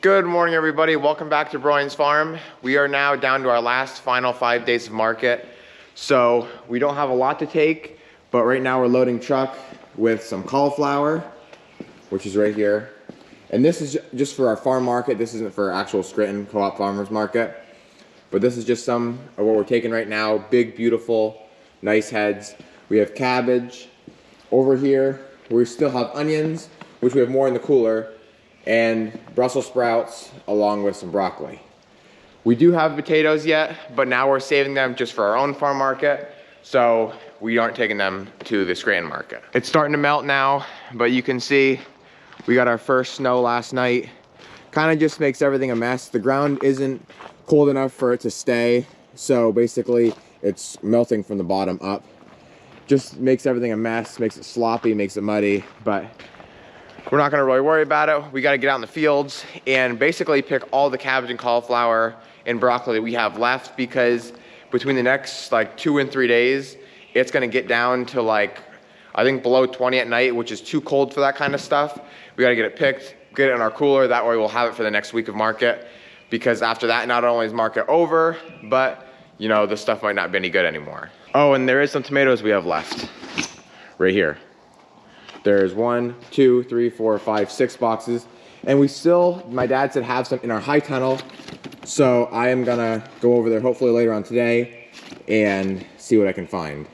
Good morning, everybody. Welcome back to Broyans Farm. We are now down to our last final 5 days of market. So we don't have a lot to take, but right now we're loading truck with some cauliflower, which is right here. And this is just for our farm market. This isn't for actual Scranton Co-op Farmers Market. But this is just some of what we're taking right now. Big, beautiful, nice heads. We have cabbage. Over here, we still have onions, which we have more in the cooler, and Brussels sprouts along with some broccoli. We do have potatoes yet, but now we're saving them just for our own farm market, so we aren't taking them to the Scranton market. It's starting to melt now, but you can see we got our first snow last night. Kind of just makes everything a mess. The ground isn't cold enough for it to stay, so basically it's melting from the bottom up. Just makes everything a mess, makes it sloppy, makes it muddy, but we're not gonna really worry about it. We gotta get out in the fields and basically pick all the cabbage and cauliflower and broccoli we have left, because between the next like 2 and 3 days, it's gonna get down to like, I think below 20 at night, which is too cold for that kind of stuff. We gotta get it picked, get it in our cooler. That way we'll have it for the next week of market, because after that, not only is market over, but you know, the stuff might not be any good anymore. Oh, and there is some tomatoes we have left right here. There's 1, 2, 3, 4, 5, 6 boxes. And we still, my dad said, have some in our high tunnel. So I am gonna go over there hopefully later on today and see what I can find.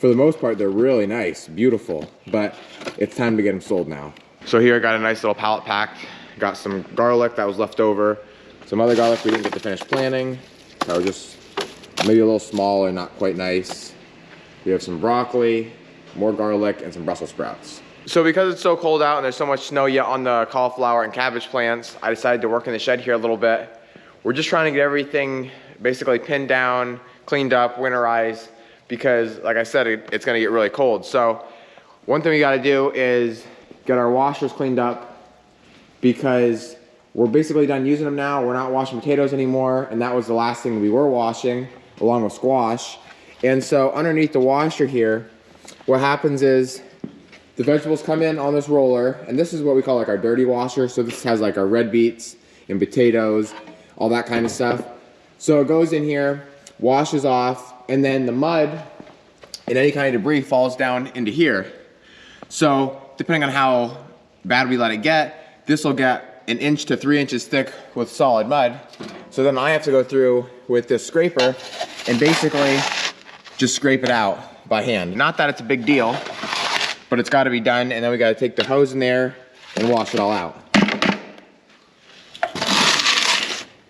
For the most part, they're really nice, beautiful, but it's time to get them sold now. So here I got a nice little pallet pack. Got some garlic that was left over. Some other garlic we didn't get to finish planting. So just maybe a little small and not quite nice. We have some broccoli, more garlic, and some Brussels sprouts. So because it's so cold out and there's so much snow yet on the cauliflower and cabbage plants, I decided to work in the shed here a little bit. We're just trying to get everything basically pinned down, cleaned up, winterized, because like I said, it's gonna get really cold. So one thing we gotta do is get our washers cleaned up, because we're basically done using them now. We're not washing potatoes anymore, and that was the last thing we were washing, along with squash. And so underneath the washer here, what happens is the vegetables come in on this roller, and this is what we call like our dirty washer. So this has like our red beets and potatoes, all that kind of stuff. So it goes in here, washes off, and then the mud and any kind of debris falls down into here. So depending on how bad we let it get, this will get 1 inch to 3 inches thick with solid mud. So then I have to go through with this scraper and basically just scrape it out by hand. Not that it's a big deal, but it's got to be done, and then we got to take the hose in there and wash it all out.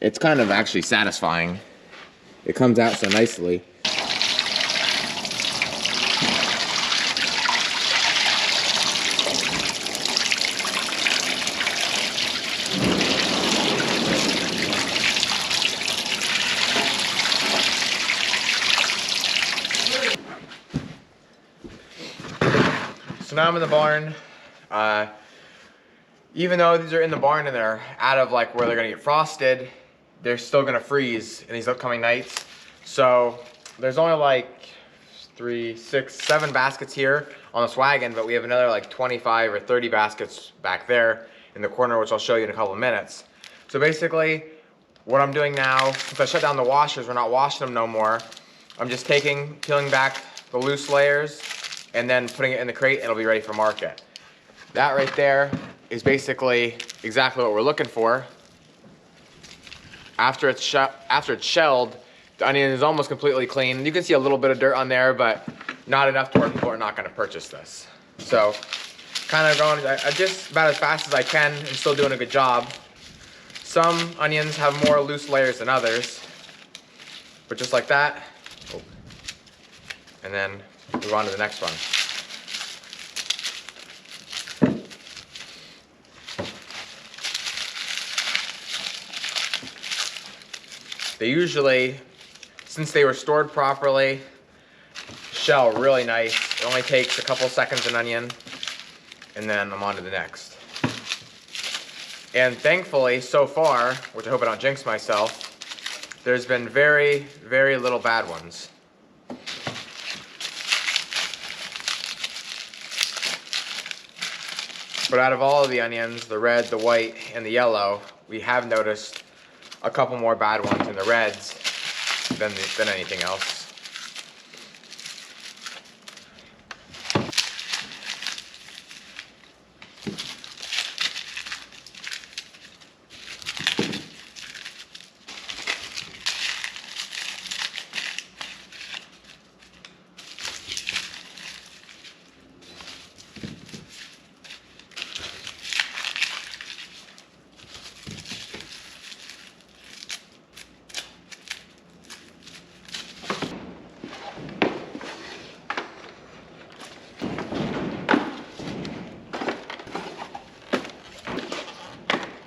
It's kind of actually satisfying. It comes out so nicely. So now I'm in the barn. Even though these are in the barn and they're out of like where they're gonna get frosted, they're still gonna freeze in these upcoming nights. So there's only like 3, 6, 7 baskets here on this wagon, but we have another like 25 or 30 baskets back there in the corner, which I'll show you in a couple of minutes. So basically, what I'm doing now, since I shut down the washers, we're not washing them no more. I'm just peeling back the loose layers and then putting it in the crate, and it'll be ready for market. That right there is basically exactly what we're looking for. After it's shelled, the onion is almost completely clean. You can see a little bit of dirt on there, but not enough to where people are not gonna purchase this. So, kind of going just about as fast as I can and still doing a good job. Some onions have more loose layers than others, but just like that. Oh. And then move on to the next one. They usually, since they were stored properly, shell really nice. It only takes a couple seconds an onion, and then I'm on to the next. And thankfully, so far, which I hope I don't jinx myself, there's been very, very little bad ones. But out of all of the onions, the red, the white, and the yellow, we have noticed a couple more bad ones in the reds than anything else.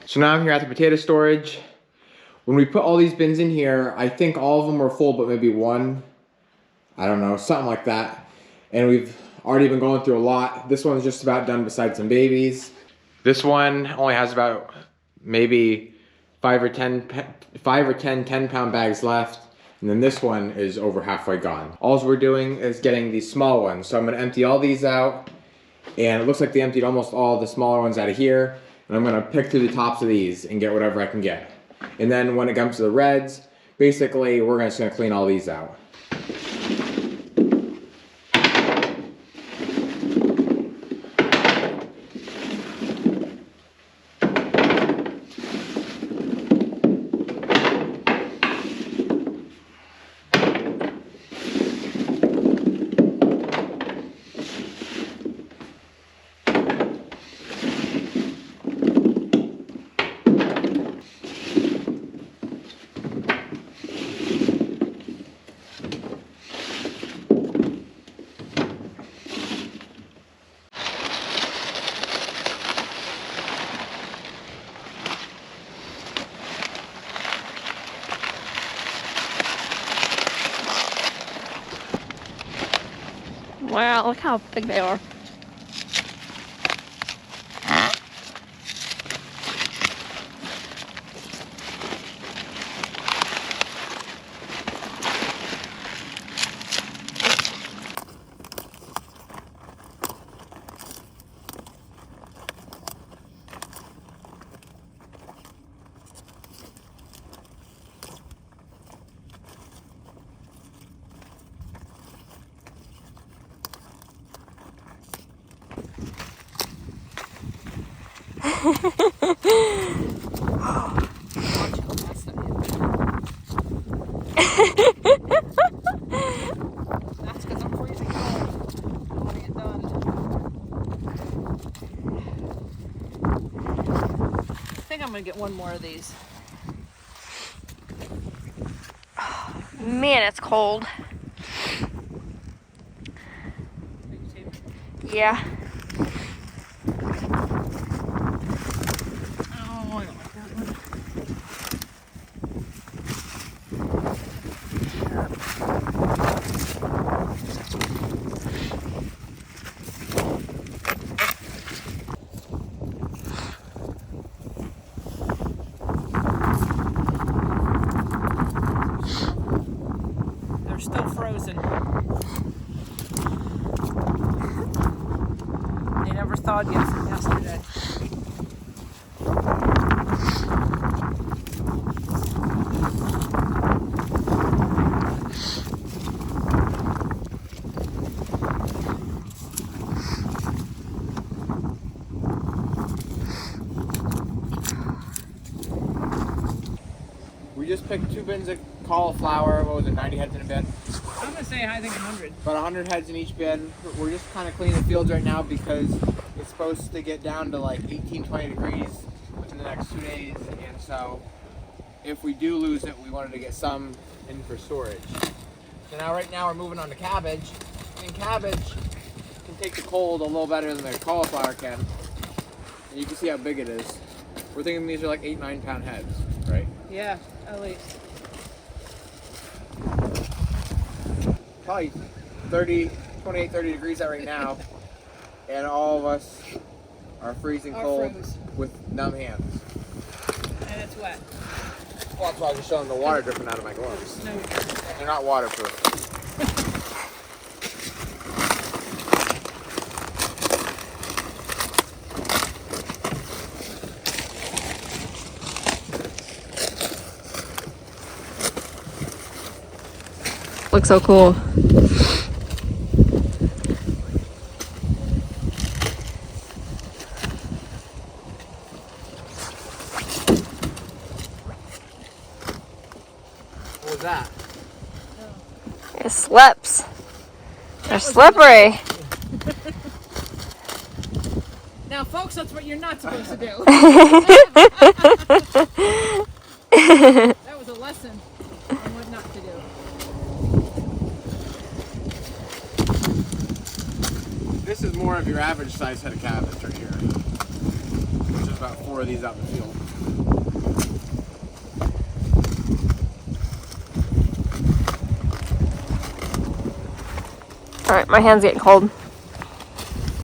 So now I'm here at the potato storage. When we put all these bins in here, I think all of them were full, but maybe one, I don't know, something like that. And we've already been going through a lot. This one's just about done besides some babies. This one only has about maybe 5 or 10 10-pound bags left. And then this one is over halfway gone. All we're doing is getting these small ones. So I'm gonna empty all these out. And it looks like they emptied almost all the smaller ones out of here. And I'm gonna pick through the tops of these and get whatever I can get. And then when it comes to the reds, basically we're just gonna clean all these out. Wow, look how big they are. That's because I'm freezing cold. I want to get done. I think I'm going to get one more of these. Man, it's cold. Yeah. Oh, I don't like that one. They're still frozen. They never thawed yesterday. We just picked 2 bins of cauliflower. What was it, 90 heads in a bin? I'm going to say I think 100. About 100 heads in each bin. We're just kind of cleaning the fields right now because it's supposed to get down to like 18, 20 degrees within the next 2 days. And so if we do lose it, we wanted to get some in for storage. So now right now we're moving on to cabbage. And cabbage can take the cold a little better than the cauliflower can. And you can see how big it is. We're thinking these are like 8, 9 pound heads, right? Yeah, at least. Probably 28, 30 degrees out right now. And all of us are freezing cold with numb hands. And it's wet. Well, that's why I was showing the water dripping out of my gloves. Snow. They're not waterproof. looks so cool. What was that? It slips. They're slippery. Now, folks, that's what you're not supposed to do. That was a lesson on what not to do. This is more of your average size head of cabbage right here. There's just about 4 of these out in the field. All right, my hand's getting cold.